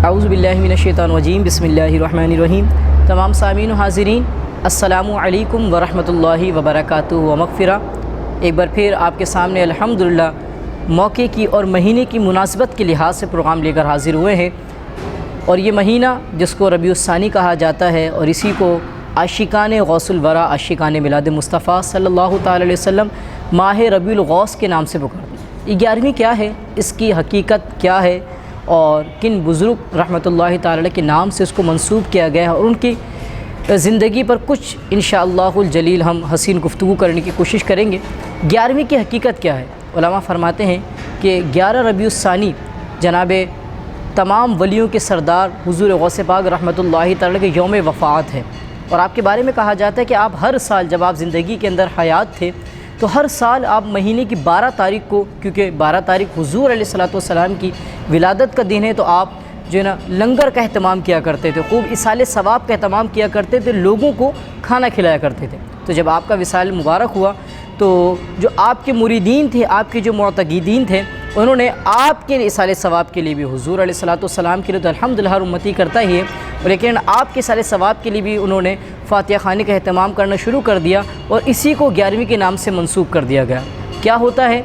اعوذ باللہ من الشیطان الرجیم بسم اللہ الرحمن الرحیم۔ تمام سامعین و حاضرین السلام علیکم ورحمۃ اللہ وبرکاتہ و مغفرہ۔ ایک بار پھر آپ کے سامنے الحمدللہ موقع کی اور مہینے کی مناسبت کے لحاظ سے پروگرام لے کر حاضر ہوئے ہیں، اور یہ مہینہ جس کو ربیع الثانی کہا جاتا ہے اور اسی کو عاشقان غوث الورا عاشقان میلاد مصطفیٰ صلی اللہ تعالی علیہ وسلم ماہ ربیع الغوث کے نام سے پکارتے ہیں۔ یہ 11ویں کیا ہے، اس کی حقیقت کیا ہے اور کن بزرگ رحمۃ اللہ تعالی کے نام سے اس کو منسوب کیا گیا ہے، اور ان کی زندگی پر کچھ انشاءاللہ الجلیل ہم حسین گفتگو کرنے کی کوشش کریں گے۔ 11ویں کی حقیقت کیا ہے؟ علماء فرماتے ہیں کہ 11 ربیع الثانی جناب تمام ولیوں کے سردار حضور غوث پاک رحمۃ اللہ تعالی کے یوم وفات ہے، اور آپ کے بارے میں کہا جاتا ہے کہ آپ ہر سال جب آپ زندگی کے اندر حیات تھے تو ہر سال آپ مہینے کی 12 تاریخ کو، کیونکہ 12 تاریخ حضور علیہ الصلوۃ والسلام کی ولادت کا دن ہے، تو آپ جو ہے نا لنگر کا اہتمام کیا کرتے تھے، خوب اصال ثواب کا اہتمام کیا کرتے تھے، لوگوں کو کھانا کھلایا کرتے تھے۔ تو جب آپ کا وصال مبارک ہوا تو جو آپ کے مریدین تھے، آپ کے جو معتقدین تھے، انہوں نے آپ کے اصال ثواب کے لیے بھی، حضور علیہ الصلوۃ والسلام کے لیے تو الحمدللہ ہر امتی کرتا ہی ہے، لیکن آپ کے اصال ثواب کے لیے بھی انہوں نے فاتحہ خوانی کا اہتمام کرنا شروع کر دیا، اور اسی کو 11ویں کے نام سے منسوب کر دیا گیا۔ کیا ہوتا ہے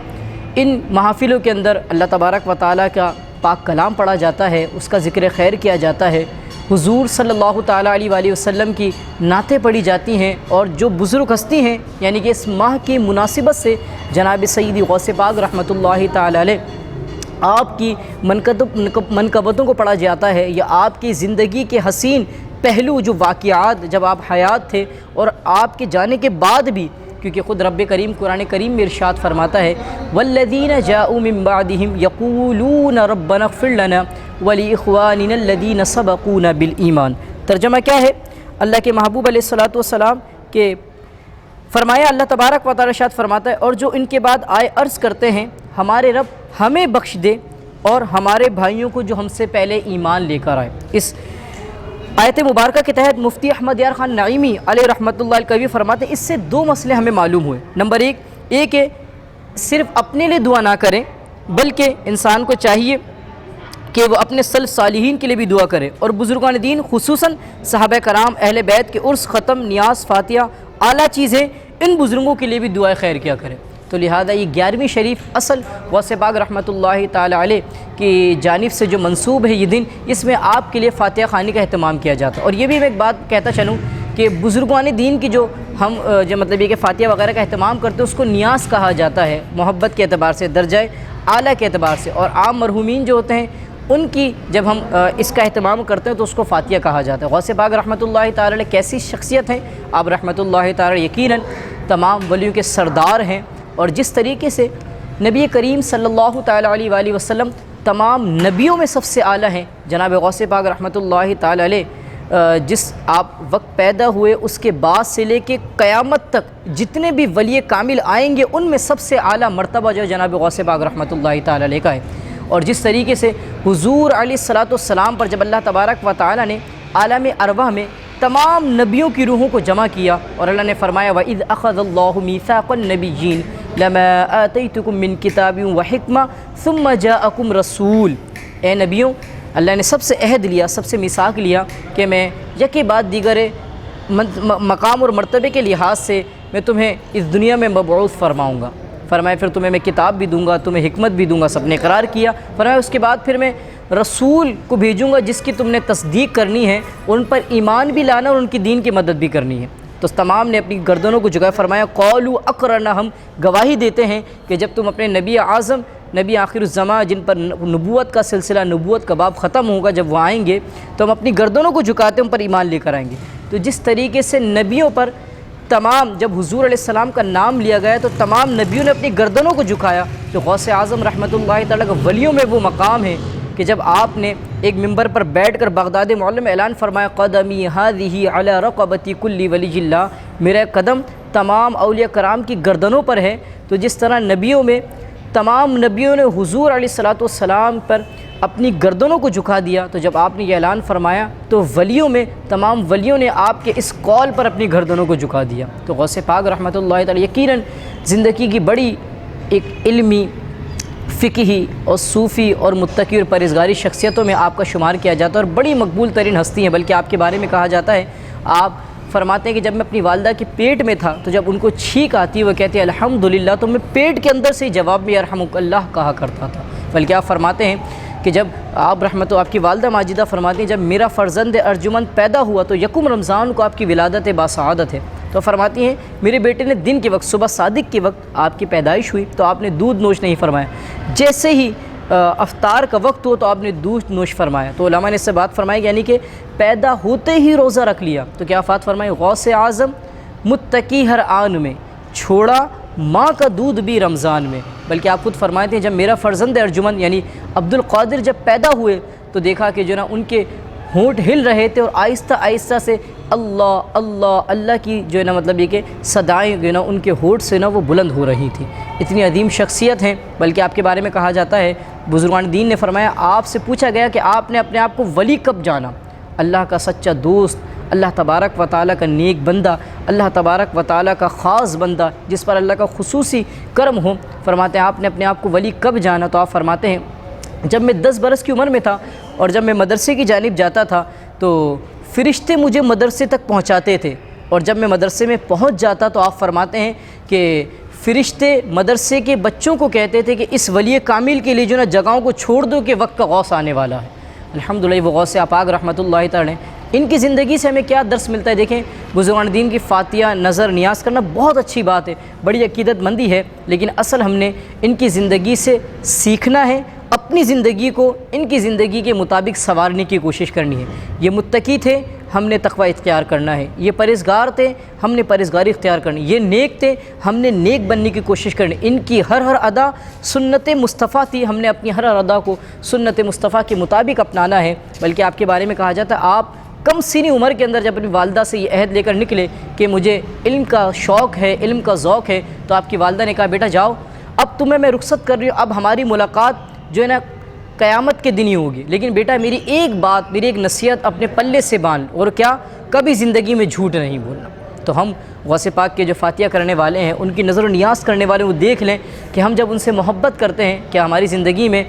ان محافلوں کے اندر؟ اللہ تبارک و تعالیٰ کا پاک کلام پڑھا جاتا ہے، اس کا ذکر خیر کیا جاتا ہے، حضور صلی اللہ تعالیٰ علیہ وآلہ وسلم کی نعتیں پڑھی جاتی ہیں، اور جو بزرگ ہستی ہیں یعنی کہ اس ماہ کی مناسبت سے جناب سیدی غوث پاک رحمۃ اللہ تعالیٰ علیہ آپ کی منقبتوں کو پڑھا جاتا ہے، یا آپ کی زندگی کے حسین پہلو جو واقعات جب آپ حیات تھے اور آپ کے جانے کے بعد بھی، کیونکہ خود رب کریم قرآن کریم میں ارشاد فرماتا ہے والذین جاءوا من بعدہم یقولون ربنا اغفر لنا ولاخواننا الذین سبقونا بالایمان۔ ترجمہ کیا ہے؟ اللہ کے محبوب علیہ الصلوۃ والسلام کے فرمایا، اللہ تبارک و تعالی ارشاد فرماتا ہے، اور جو ان کے بعد آئے عرض کرتے ہیں ہمارے رب ہمیں بخش دے اور ہمارے بھائیوں کو جو ہم سے پہلے ایمان لے کر آئے۔ اس آیت مبارکہ کے تحت مفتی احمد یار خان نعیمی علیہ رحمۃ اللہ الکوی فرماتے ہیں اس سے 2 مسئلے ہمیں معلوم ہوئے۔ نمبر ایک ہے صرف اپنے لیے دعا نہ کریں، بلکہ انسان کو چاہیے کہ وہ اپنے سلف صالحین کے لیے بھی دعا کرے، اور بزرگان دین خصوصاً صحابہ کرام اہل بیت کے عرس، ختم، نیاز، فاتحہ اعلیٰ چیزیں، ان بزرگوں کے لیے بھی دعا خیر کیا کرے۔ تو لہذا یہ 11ویں شریف اصل غوث پاک رحمۃ اللہ تعالی علیہ کی جانب سے جو منسوب ہے یہ دن، اس میں آپ کے لیے فاتحہ خوانی کا اہتمام کیا جاتا ہے۔ اور یہ بھی میں ایک بات کہتا چلوں کہ بزرگان دین کی جو ہم جو مطلب یہ کہ فاتحہ وغیرہ کا اہتمام کرتے ہیں اس کو نیاز کہا جاتا ہے، محبت کے اعتبار سے، درجہ اعلیٰ کے اعتبار سے، اور عام مرحومین جو ہوتے ہیں ان کی جب ہم اس کا اہتمام کرتے ہیں تو اس کو فاتحہ کہا جاتا ہے۔ غوث پاک رحمۃ اللہ تعالی علیہ کیسی شخصیت ہیں؟ آپ رحمۃ اللہ تعالی یقیناً تمام ولیوں کے سردار ہیں، اور جس طریقے سے نبی کریم صلی اللہ تعالیٰ علیہ وآلہ وسلم تمام نبیوں میں سب سے اعلیٰ ہیں، جناب غوث پاک رحمۃ اللہ تعالیٰ علیہ جس آپ وقت پیدا ہوئے اس کے بعد سے لے کے قیامت تک جتنے بھی ولی کامل آئیں گے ان میں سب سے اعلیٰ مرتبہ جو جناب غوث پاک رحمۃ اللہ تعالیٰ علیہ کا ہے۔ اور جس طریقے سے حضور علیہ الصلوۃ والسلام پر جب اللہ تبارک و تعالیٰ نے عالم ارواح میں تمام نبیوں کی روحوں کو جمع کیا، اور اللہ نے فرمایا وَإِذْ أَخَذَ اللَّهُ مِيثَاقَ النَّبِيِّينَ لَمَا آتَيْتُكُم مِّن كِتَابٍ وَحِكْمَةٍ ثُمَّ جَاءَكُمْ رَسُولٌ۔ اے نبیوں، اللہ نے سب سے عہد لیا، سب سے میثاق لیا کہ میں یکے بعد دیگر مقام اور مرتبے کے لحاظ سے میں تمہیں اس دنیا میں مبعوث فرماؤں گا۔ فرمایا پھر تمہیں میں کتاب بھی دوں گا، تمہیں حکمت بھی دوں گا، سب نے اقرار کیا۔ فرمایا اس کے بعد پھر میں رسول کو بھیجوں گا جس کی تم نے تصدیق کرنی ہے، ان پر ایمان بھی لانا اور ان کی دین کی مدد بھی کرنی ہے۔ تو تمام نے اپنی گردنوں کو جھکایا، فرمایا قالوا اقررنا، ہم گواہی دیتے ہیں کہ جب تم اپنے نبی اعظم، نبی آخر الزماں جن پر نبوت کا سلسلہ، نبوت کا باب ختم ہوگا، جب وہ آئیں گے تو ہم اپنی گردنوں کو جھکاتے ہیں، ان پر ایمان لے کر آئیں گے۔ تو جس طریقے سے نبیوں پر تمام جب حضور علیہ السلام کا نام لیا گیا تو تمام نبیوں نے اپنی گردنوں کو جھکایا، تو غوث اعظم رحمۃ اللہ تعالیٰ کا ولیوں میں وہ مقام ہے کہ جب آپ نے ایک ممبر پر بیٹھ کر بغداد معلم میں اعلان فرمایا قدمی هذه علی رقبۃ کل ولی اللہ، میرا قدم تمام اولیاء کرام کی گردنوں پر ہے۔ تو جس طرح نبیوں میں تمام نبیوں نے حضور علیہ الصلوۃ والسلام پر اپنی گردنوں کو جھکا دیا، تو جب آپ نے یہ اعلان فرمایا تو ولیوں میں تمام ولیوں نے آپ کے اس قول پر اپنی گردنوں کو جھکا دیا۔ تو غوث پاک رحمۃ اللہ تعالی یقیناً زندگی کی بڑی ایک علمی فقہی اور صوفی اور متقی اور پرہیزگاری شخصیتوں میں آپ کا شمار کیا جاتا ہے اور بڑی مقبول ترین ہستی ہیں، بلکہ آپ کے بارے میں کہا جاتا ہے، آپ فرماتے ہیں کہ جب میں اپنی والدہ کے پیٹ میں تھا تو جب ان کو چھینک آتی وہ کہتے ہیں الحمدللہ، تو میں پیٹ کے اندر سے ہی جواب میں یرحمک اللہ کہا کرتا تھا۔ بلکہ آپ فرماتے ہیں کہ جب آپ آپ کی والدہ ماجدہ فرماتی ہیں جب میرا فرزند ارجمند پیدا ہوا تو یکم رمضان کو آپ کی ولادت باسعادت ہے، تو فرماتی ہیں میرے بیٹے نے دن کے وقت صبح صادق کے وقت آپ کی پیدائش ہوئی تو آپ نے دودھ نوش نہیں فرمایا، جیسے ہی افطار کا وقت ہو تو آپ نے دودھ نوش فرمایا۔ تو علماء نے اس سے بات فرمائی یعنی کہ پیدا ہوتے ہی روزہ رکھ لیا، تو کیا بات فرمائی، غوث اعظم متقی ہر آن میں، چھوڑا ماں کا دودھ بھی رمضان میں۔ بلکہ آپ خود فرماتے ہیں جب میرا فرزند ارجمند یعنی عبد القادر جب پیدا ہوئے تو دیکھا کہ جو نا ان کے ہونٹ ہل رہے تھے اور آہستہ آہستہ سے اللہ اللہ اللہ کی جو ہے نا مطلب یہ کہ صدائیں جو ہے نا ان کے ہونٹ سے نا وہ بلند ہو رہی تھی۔ اتنی عظیم شخصیت ہیں، بلکہ آپ کے بارے میں کہا جاتا ہے، بزرگان دین نے فرمایا آپ سے پوچھا گیا کہ آپ نے اپنے آپ کو ولی کب جانا؟ اللہ کا سچا دوست، اللہ تبارک و تعالیٰ کا نیک بندہ، اللہ تبارک و تعالیٰ کا خاص بندہ جس پر اللہ کا خصوصی کرم ہو۔ فرماتے ہیں آپ نے اپنے آپ کو ولی کب جانا؟ تو آپ فرماتے ہیں جب میں 10 برس کی عمر میں تھا اور جب میں مدرسے کی جانب جاتا تھا تو فرشتے مجھے مدرسے تک پہنچاتے تھے، اور جب میں مدرسے میں پہنچ جاتا تو آپ فرماتے ہیں کہ فرشتے مدرسے کے بچوں کو کہتے تھے کہ اس ولی کامل کے لیے جو نا جگہوں کو چھوڑ دو کہ وقت کا غوث آنے والا ہے۔ الحمدللہ وہ غوث آپاک رحمۃ اللہ تعالی، ان کی زندگی سے ہمیں کیا درس ملتا ہے؟ دیکھیں بزرگان دین کی فاتحہ نظر نیاز کرنا بہت اچھی بات ہے، بڑی عقیدت مندی ہے، لیکن اصل ہم نے ان کی زندگی سے سیکھنا ہے، اپنی زندگی کو ان کی زندگی کے مطابق سنوارنے کی کوشش کرنی ہے۔ یہ متقی تھے، ہم نے تقوی اختیار کرنا ہے، یہ پرہیزگار تھے، ہم نے پرہیزگاری اختیار کرنی، یہ نیک تھے، ہم نے نیک بننے کی کوشش کرنی۔ ان کی ہر ادا سنت مصطفیٰ تھی، ہم نے اپنی ہر ادا کو سنت مصطفیٰ کے مطابق اپنانا ہے۔ بلکہ آپ کے بارے میں کہا جاتا ہے آپ کم سینی عمر کے اندر جب اپنی والدہ سے یہ عہد لے کر نکلے کہ مجھے علم کا شوق ہے، علم کا ذوق ہے، تو آپ کی والدہ نے کہا بیٹا جاؤ، اب تمہیں میں رخصت کر رہی ہوں، اب ہماری ملاقات جو ہے نا قیامت کے دن ہی ہوگی، لیکن بیٹا میری ایک بات، میری ایک نصیحت اپنے پلے سے باندھ، اور کیا، کبھی زندگی میں جھوٹ نہیں بولنا۔ تو ہم غوث پاک کے جو فاتحہ کرنے والے ہیں، ان کی نظر و نیاز کرنے والے، وہ دیکھ لیں کہ ہم جب ان سے محبت کرتے ہیں کہ ہماری زندگی میں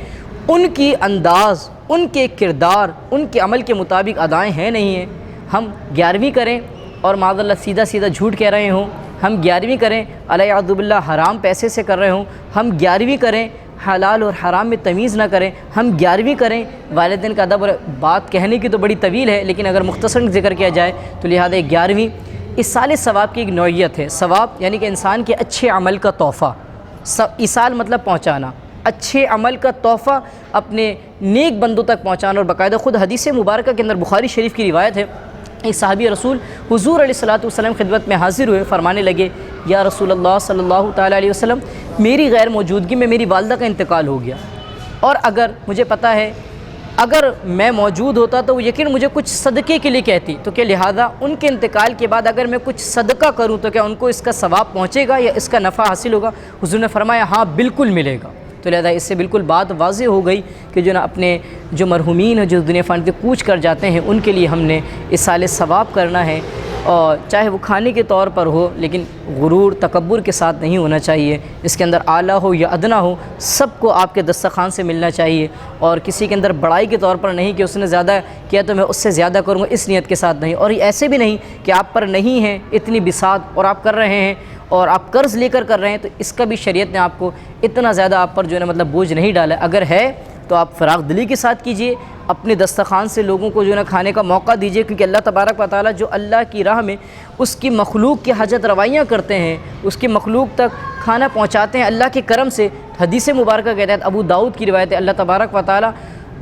ان کی انداز، ان کے کردار، ان کے عمل کے مطابق ادائیں ہیں نہیں ہیں۔ ہم 11ویں کریں اور معاذ اللہ سیدھا سیدھا جھوٹ کہہ رہے ہوں، ہم 11ویں کریں الیاذ باللہ حرام پیسے سے کر رہے ہوں، ہم 11ویں کریں حلال اور حرام میں تمیز نہ کریں، ہم 11ویں کریں والدین کا ادب، اور بات کہنے کی تو بڑی طویل ہے لیکن اگر مختصر ذکر کیا جائے تو لہذا 11ویں ایصال ثواب کی ایک نوعیت ہے۔ ثواب یعنی کہ انسان کے اچھے عمل کا تحفہ، ایصال مطلب پہنچانا، اچھے عمل کا تحفہ اپنے نیک بندوں تک پہنچانا۔ اور باقاعدہ خود حدیث مبارکہ کے اندر بخاری شریف کی روایت ہے، ایک صحابی رسول حضور علیہ الصلوۃ والسلام خدمت میں حاضر ہوئے، فرمانے لگے یا رسول اللہ صلی اللہ تعالیٰ علیہ وسلم، میری غیر موجودگی میں میری والدہ کا انتقال ہو گیا، اور اگر مجھے پتہ ہے اگر میں موجود ہوتا تو وہ یقین مجھے کچھ صدقے کے لیے کہتی، تو کہ لہذا ان کے انتقال کے بعد اگر میں کچھ صدقہ کروں تو کیا ان کو اس کا ثواب پہنچے گا یا اس کا نفع حاصل ہوگا؟ حضور نے فرمایا ہاں بالکل ملے گا۔ تو لہذا اس سے بالکل بات واضح ہو گئی کہ جو نا اپنے جو مرحومین ہیں، جو دنیا فانی سے کوچ کر جاتے ہیں، ان کے لیے ہم نے ایصال ثواب کرنا ہے، اور چاہے وہ کھانے کے طور پر ہو لیکن غرور تکبر کے ساتھ نہیں ہونا چاہیے، اس کے اندر اعلیٰ ہو یا ادنا ہو سب کو آپ کے دسترخوان سے ملنا چاہیے، اور کسی کے اندر بڑائی کے طور پر نہیں کہ اس نے زیادہ کیا تو میں اس سے زیادہ کروں گا، اس نیت کے ساتھ نہیں، اور ایسے بھی نہیں کہ آپ پر نہیں ہے اتنی بساط اور آپ کر رہے ہیں اور آپ قرض لے کر رہے ہیں، تو اس کا بھی شریعت نے آپ کو اتنا زیادہ آپ پر جو ہے نا مطلب بوجھ نہیں ڈالا۔ اگر ہے تو آپ فراغ دلی کے ساتھ کیجئے، اپنے دسترخوان سے لوگوں کو جو ہے نا کھانے کا موقع دیجئے، کیونکہ اللہ تبارک و تعالیٰ جو اللہ کی راہ میں اس کی مخلوق کی حاجت روائیاں کرتے ہیں، اس کی مخلوق تک کھانا پہنچاتے ہیں اللہ کے کرم سے۔ حدیث مبارکہ کہتا ہے، ابو داؤد کی روایت ہے، اللہ تبارک و تعالیٰ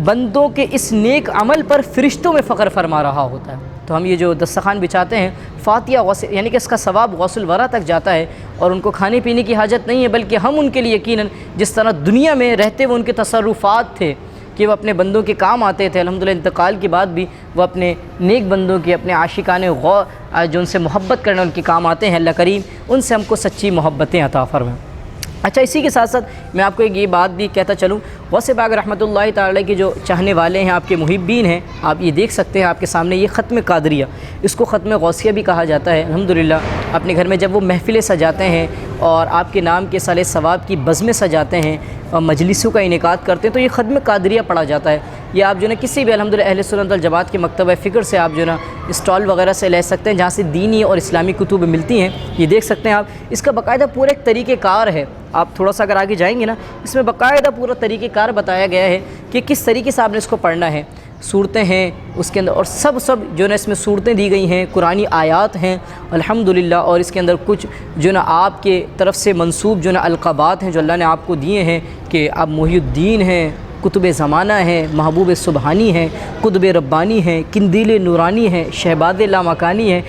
بندوں کے اس نیک عمل پر فرشتوں میں فخر فرما رہا ہوتا ہے۔ تو ہم یہ جو دسترخوان بچھاتے ہیں فاتحہ غسل یعنی کہ اس کا ثواب غسل ورا تک جاتا ہے، اور ان کو کھانے پینے کی حاجت نہیں ہے، بلکہ ہم ان کے لیے یقیناً جس طرح دنیا میں رہتے ہوئے ان کے تصرفات تھے کہ وہ اپنے بندوں کے کام آتے تھے، الحمدللہ انتقال کے بعد بھی وہ اپنے نیک بندوں کے، اپنے عاشقان جو ان سے محبت کرنے ان کے کام آتے ہیں، اللہ کریم ان سے ہم کو سچی محبتیں عطا فرمائے۔ اچھا، اسی کے ساتھ ساتھ میں آپ کو ایک یہ بات بھی کہتا چلوں، غوث پاک رحمتہ تعالی کے جو چاہنے والے ہیں، آپ کے محبین ہیں، آپ یہ دیکھ سکتے ہیں آپ کے سامنے یہ ختم قادریہ، اس کو ختم غوثیہ بھی کہا جاتا ہے۔ الحمدللہ اپنے گھر میں جب وہ محفلیں سجاتے ہیں اور آپ کے نام کے سال ثواب کی بزمیں سجاتے ہیں اور مجلسوں کا انعقاد کرتے ہیں تو یہ ختم قادریہ پڑھا جاتا ہے۔ یہ آپ جو ہے کسی بھی الحمدللہ اہل سنت والجماعت کے مکتبہ فکر سے آپ جو ہے نا اسٹال وغیرہ سے لے سکتے ہیں، جہاں سے دینی اور اسلامی کتب ملتی ہیں۔ یہ دیکھ سکتے ہیں آپ، اس کا باقاعدہ پورا ایک طریقہ کار ہے۔ آپ تھوڑا سا اگر آگے جائیں گے نا، اس میں باقاعدہ پورا طریقہ کار بتایا گیا ہے کہ کس طریقے سے آپ نے اس کو پڑھنا ہے۔ صورتیں ہیں اس کے اندر، اور سب جو ہے نا اس میں صورتیں دی گئی ہیں، قرآنی آیات ہیں الحمدللہ، اور اس کے اندر کچھ جو ہے نا آپ کے طرف سے منسوب جو ہے نا القابات ہیں جو اللہ نے آپ کو دیے ہیں کہ آپ محی الدین ہیں، کتب زمانہ ہیں، محبوب سبحانی ہیں، قطب ربانی ہیں، قندیل نورانی ہیں، شہباز لامکانی ہیں،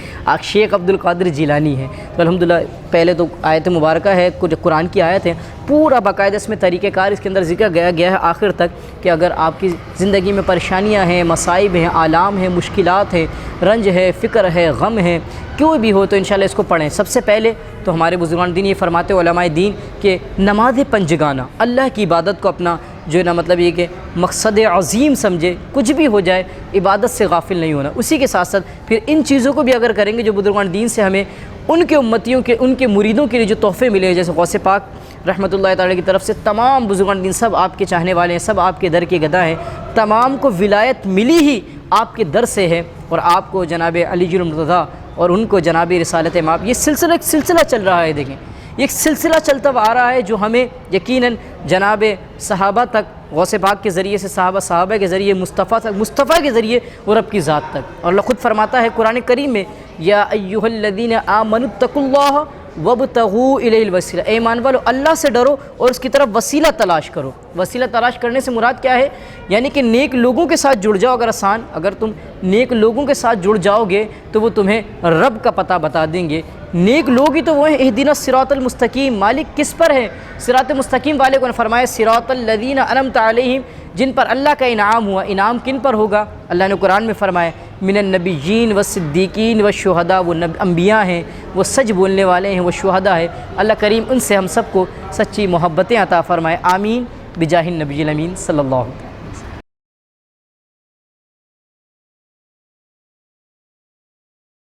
شیخ عبد القادر جیلانی ہیں۔ تو الحمدللہ پہلے تو آیت مبارکہ ہے، قرآن کی آیت ہے، پورا باقاعدہ اس میں طریقہ کار اس کے اندر ذکر گیا ہے آخر تک کہ اگر آپ کی زندگی میں پریشانیاں ہیں، مصائب ہیں، آلام ہیں، مشکلات ہیں، رنج ہے، فکر ہے، غم ہے، کوئی بھی ہو تو انشاءاللہ اس کو پڑھیں۔ سب سے پہلے تو ہمارے بزرگان دین یہ فرماتے علماء دین کہ نماز پنجگانہ، اللہ کی عبادت کو اپنا جو ہے نا مطلب یہ کہ مقصد عظیم سمجھے، کچھ بھی ہو جائے عبادت سے غافل نہیں ہونا۔ اسی کے ساتھ ساتھ پھر ان چیزوں کو بھی اگر کریں گے جو بزرگان دین سے ہمیں ان کے امتیوں کے، ان کے مریدوں کے لیے جو تحفے ملے ہیں، جیسے غوث پاک رحمۃ اللہ تعالی کی طرف سے تمام بزرگان دین سب آپ کے چاہنے والے ہیں، سب آپ کے در کے گدا ہیں، تمام کو ولایت ملی ہی آپ کے در سے ہے، اور آپ کو جناب علی جی المرتضیٰ اور ان کو جناب رسالت مآب، یہ سلسلہ چل رہا ہے۔ دیکھیں یہ ایک سلسلہ چلتا آ رہا ہے جو ہمیں یقیناً جناب صحابہ تک، غوث پاک کے ذریعے سے صحابہ کے ذریعے مصطفیٰ کے ذریعے اور رب کی ذات تک۔ اور اللہ خود فرماتا ہے قرآن کریم میں، یا ایھا الذین آمنوا اتقوا اللہ وابتغوا الیہ الوسیلہ، اے ایمان والو اللہ سے ڈرو اور اس کی طرف وسیلہ تلاش کرو۔ وسیلہ تلاش کرنے سے مراد کیا ہے؟ یعنی کہ نیک لوگوں کے ساتھ جڑ جاؤ۔ اگر تم نیک لوگوں کے ساتھ جڑ جاؤ گے تو وہ تمہیں رب کا پتہ بتا دیں گے۔ نیک لوگ ہی تو وہ ہیں، اہدنا الصراط المستقیم، مالک کس پر ہے؟ صراط مستقیم والے کو نے فرمایا صراط الذین انعمت علیہم، جن پر اللہ کا انعام ہوا۔ انعام کن پر ہوگا؟ اللہ نے قرآن میں فرمایا من النبیین والصدیقین والشہداء، وہ انبیاء ہیں، وہ سچ بولنے والے ہیں، وہ شہداء ہیں۔ اللہ کریم ان سے ہم سب کو سچی محبتیں عطا فرمائے، آمین بجاہ النبی الامین صلی اللہ علیہ وسلم۔